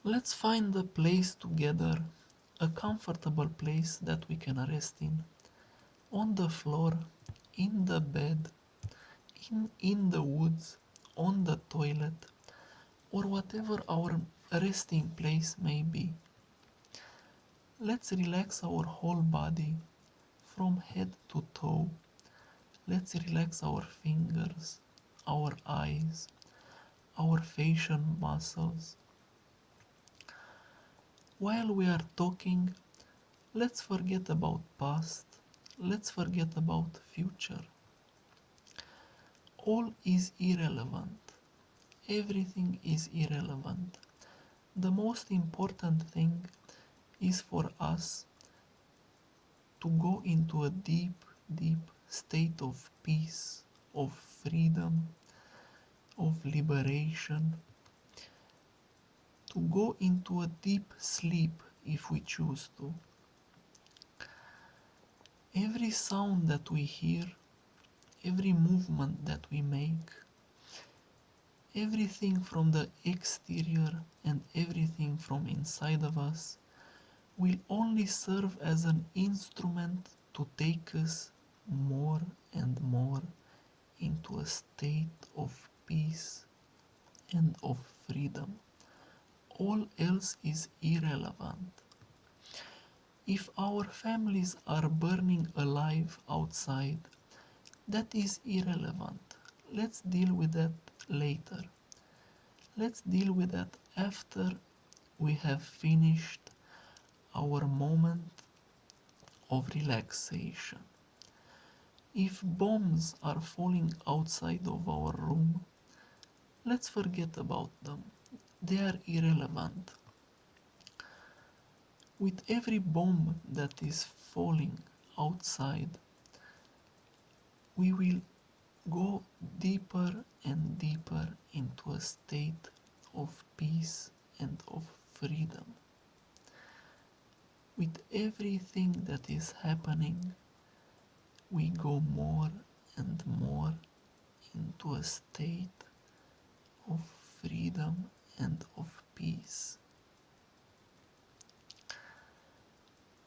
Let's find a place together, a comfortable place that we can rest in, on the floor, in the bed, in the woods, on the toilet, or whatever our resting place may be. Let's relax our whole body from head to toe. Let's relax our fingers, our eyes, our facial muscles. While we are talking, let's forget about past. Let's forget about future. All is irrelevant. Everything is irrelevant. The most important thing is for us to go into a deep, deep state of peace, of freedom, of liberation, to go into a deep sleep if we choose to. Every sound that we hear, every movement that we make, everything from the exterior and everything from inside of us will only serve as an instrument to take us more and more into a state of peace and of freedom. All else is irrelevant. If our families are burning alive outside, that is irrelevant. Let's deal with that later. Let's deal with that after we have finished our moment of relaxation. If bombs are falling outside of our room, let's forget about them. They are irrelevant. With every bomb that is falling outside, we will go deeper and deeper into a state of peace and of freedom. With everything that is happening, we go more and more into a state of freedom and of peace.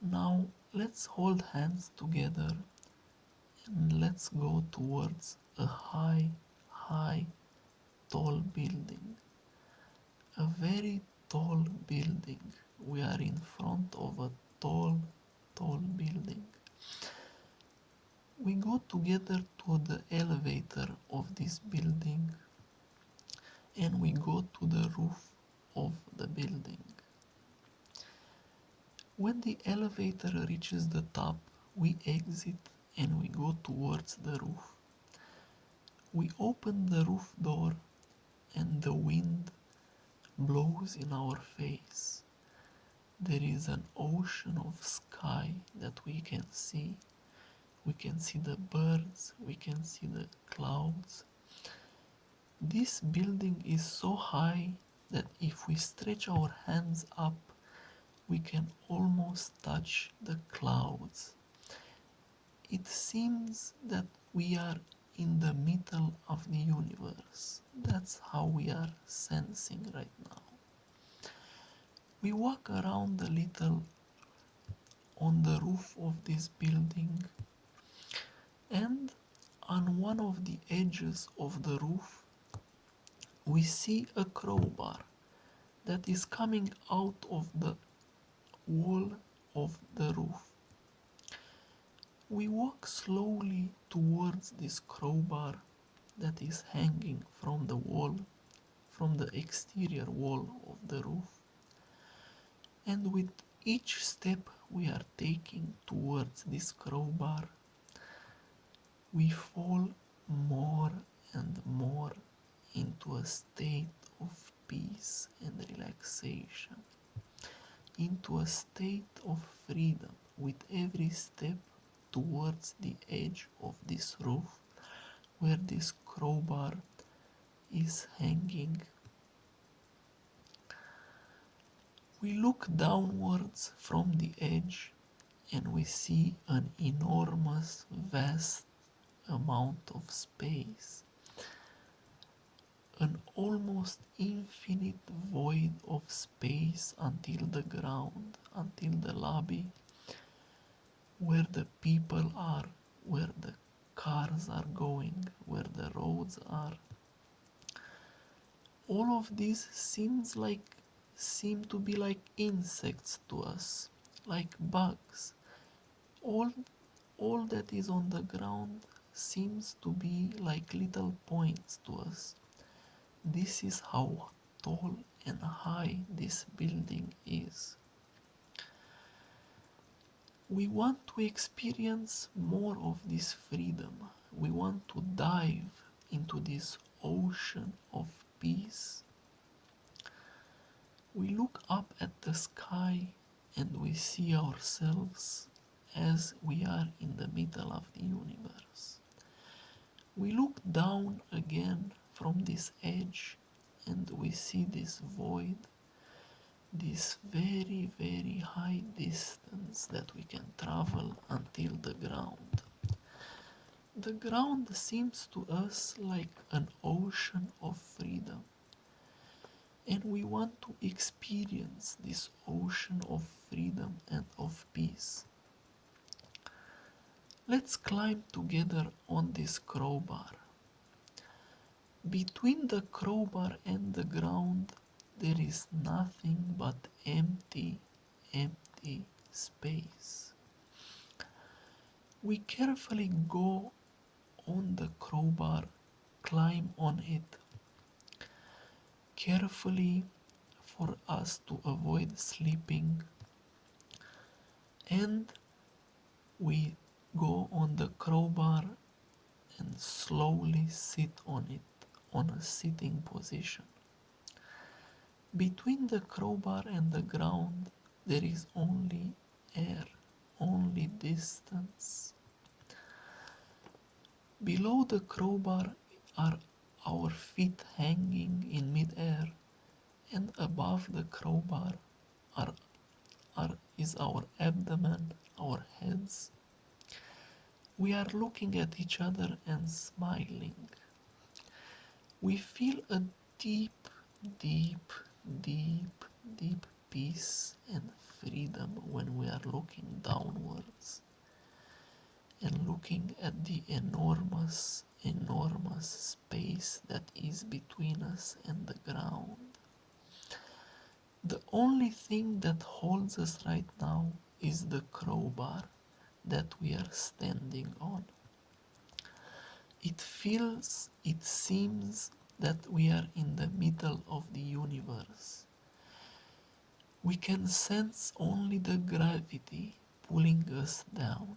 Now let's hold hands together and let's go towards a high, high, tall building. A very tall building. We are in front of a tall, tall building. We go together to the elevator of this building and we go to the roof of the building. When the elevator reaches the top, we exit and we go towards the roof. We open the roof door and the wind blows in our face. There is an ocean of sky that we can see. We can see the birds, we can see the clouds. This building is so high that if we stretch our hands up, we can almost touch the clouds. It seems that we are in the middle of the universe. That's how we are sensing right now. We walk around a little on the roof of this building, and on one of the edges of the roof we see a crowbar that is coming out of the wall of the roof. We walk slowly towards this crowbar that is hanging from the wall, from the exterior wall of the roof. And with each step we are taking towards this crowbar, we fall more and more into a state of peace and relaxation, into a state of freedom with every step towards the edge of this roof where this crowbar is hanging. We look downwards from the edge and we see an enormous, vast amount of space. an almost infinite void of space until the ground, until the lobby, where the people are, where the cars are going, where the roads are. All of this seem to be like insects to us, like bugs. All all that is on the ground seems to be like little points to us. This is how tall and high this building is. We want to experience more of this freedom. We want to dive into this ocean of peace. We look up at the sky and we see ourselves as we are in the middle of the universe. We look down again from this edge and we see this void, this very, very high distance that we can travel until the ground. The ground seems to us like an ocean of freedom, and we want to experience this ocean of freedom and of peace. Let's climb together on this crowbar. Between the crowbar and the ground, there is nothing but empty, empty space. We carefully go on the crowbar, climb on it, carefully for us to avoid slipping, and we go on the crowbar and slowly sit on it on a sitting position. Between the crowbar and the ground, there is only air, only distance. Below the crowbar are our feet hanging in mid-air, and above the crowbar are, is our abdomen, our heads. We are looking at each other and smiling. We feel a deep, deep, deep, deep peace and freedom when we are looking downwards and looking at the enormous, enormous space that is between us and the ground. The only thing that holds us right now is the crowbar that we are standing on. It seems that we are in the middle of the universe. We can sense only the gravity pulling us down.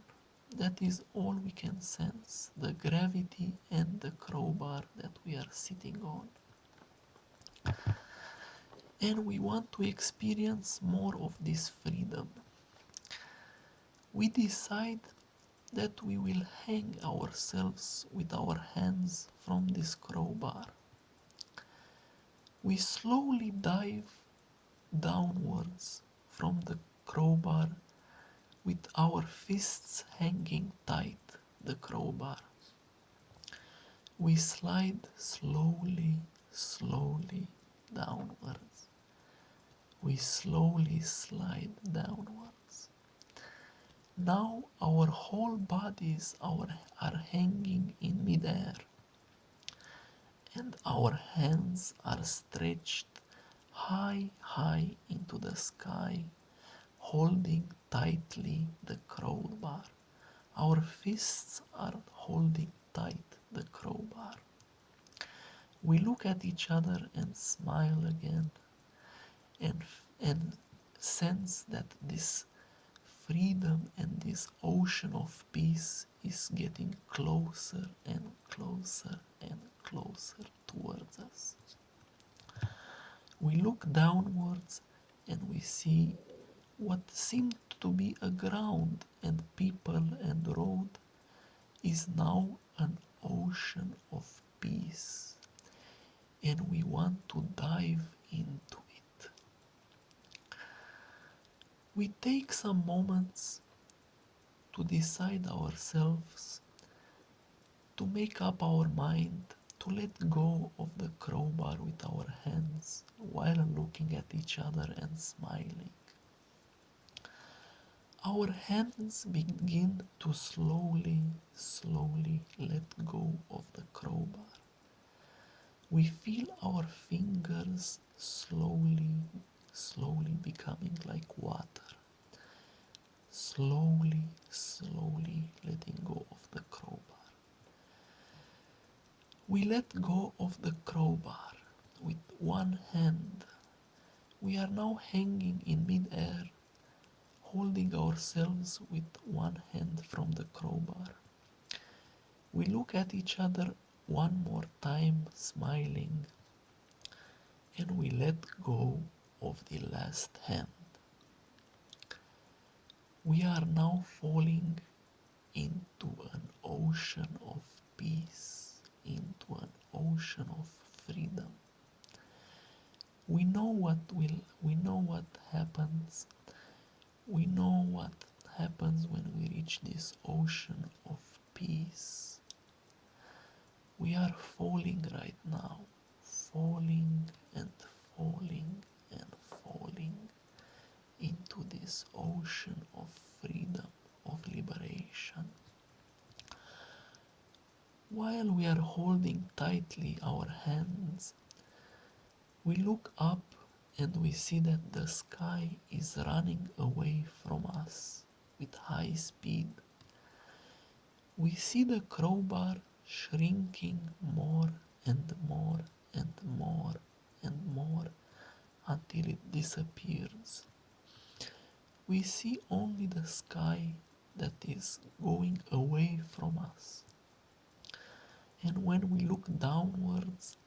That is all we can sense, the gravity and the crowbar that we are sitting on. And we want to experience more of this freedom. We decide that we will hang ourselves with our hands from this crowbar. We slowly dive downwards from the crowbar with our fists hanging tight the crowbar. We slide slowly, slowly downwards. We slowly slide downwards. Now our whole bodies are hanging in midair, and our hands are stretched high, high into the sky, holding tightly the crowbar. Our fists are holding tight the crowbar. We look at each other and smile again, and sense that this freedom and this ocean of peace is getting closer and closer and closer towards us. We look downwards and we see what seemed to be a ground and people and road is now an ocean of peace, and we want to dive into it. We take some moments to decide ourselves, to make up our mind, to to let go of the crowbar with our hands while looking at each other and smiling. Our hands begin to slowly let go of the crowbar. We feel our fingers slowly becoming like water. Slowly letting go of the crowbar. We let go of the crowbar with one hand. We are now hanging in mid-air, holding ourselves with one hand from the crowbar. We look at each other one more time, smiling, and we let go of the last hand. We are now falling into an ocean of peace, into an ocean of freedom. We know what happens. We know what happens when we reach this ocean of peace. We are falling right now, falling and falling and falling into this ocean of freedom, of liberation. While we are holding tightly our hands, we look up and we see that the sky is running away from us with high speed. We see the crowbar shrinking more and more and more and more until it disappears. We see only the sky that is going away from us. And when we look downwards,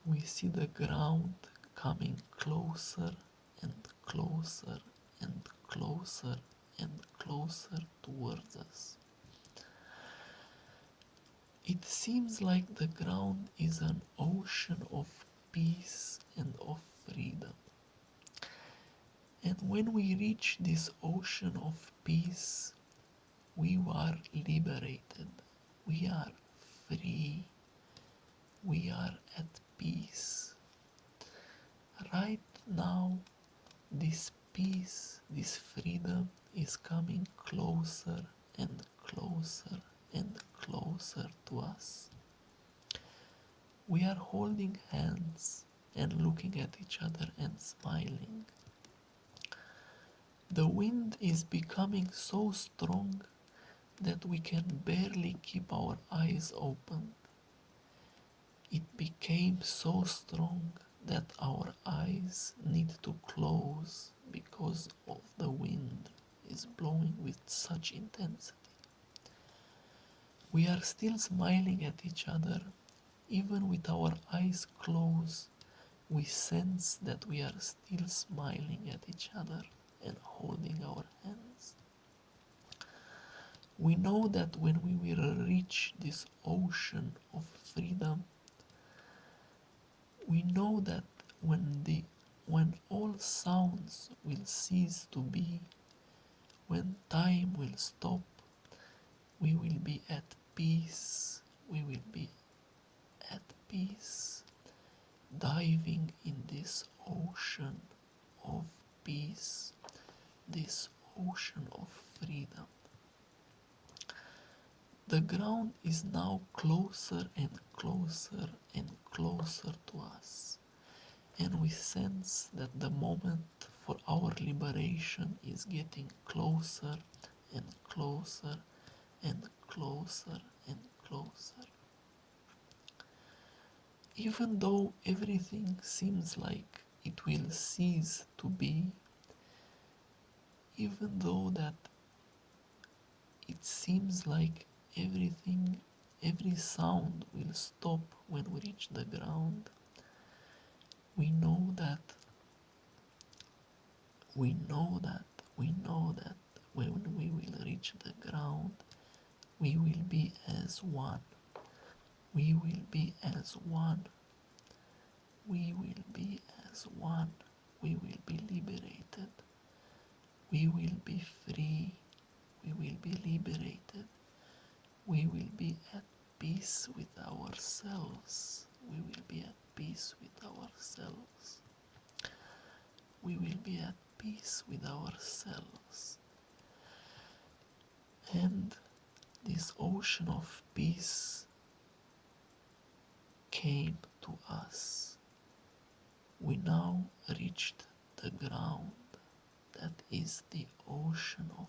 we see the ground coming closer and closer and closer and closer towards us. It seems like the ground is an ocean of peace and of freedom. And when we reach this ocean of peace, we are liberated. We are free. We are at peace. Right now, this peace, this freedom is coming closer and closer and closer to us. We are holding hands and looking at each other and smiling. The wind is becoming so strong that we can barely keep our eyes open. It became so strong that our eyes need to close because of the wind is blowing with such intensity. We are still smiling at each other. Even with our eyes closed, we sense that we are still smiling at each other and holding our hands. We know that when we will reach this ocean of freedom, we know that when all sounds will cease to be, when time will stop, we will be at peace. We will be at peace, diving in this ocean of peace, this ocean of freedom. The ground is now closer and closer and closer to us, and we sense that the moment for our liberation is getting closer and closer and closer and closer. Even though everything seems like it will cease to be, even though that it seems like every sound will stop when we reach the ground, we know that when we will reach the ground, we will be as one. We will be as one. We will be as one. We will be liberated. We will be free. We will be liberated. We will be at peace with ourselves. We will be at peace with ourselves. We will be at peace with ourselves. And this ocean of peace came to us. We now reached the ground that is the ocean of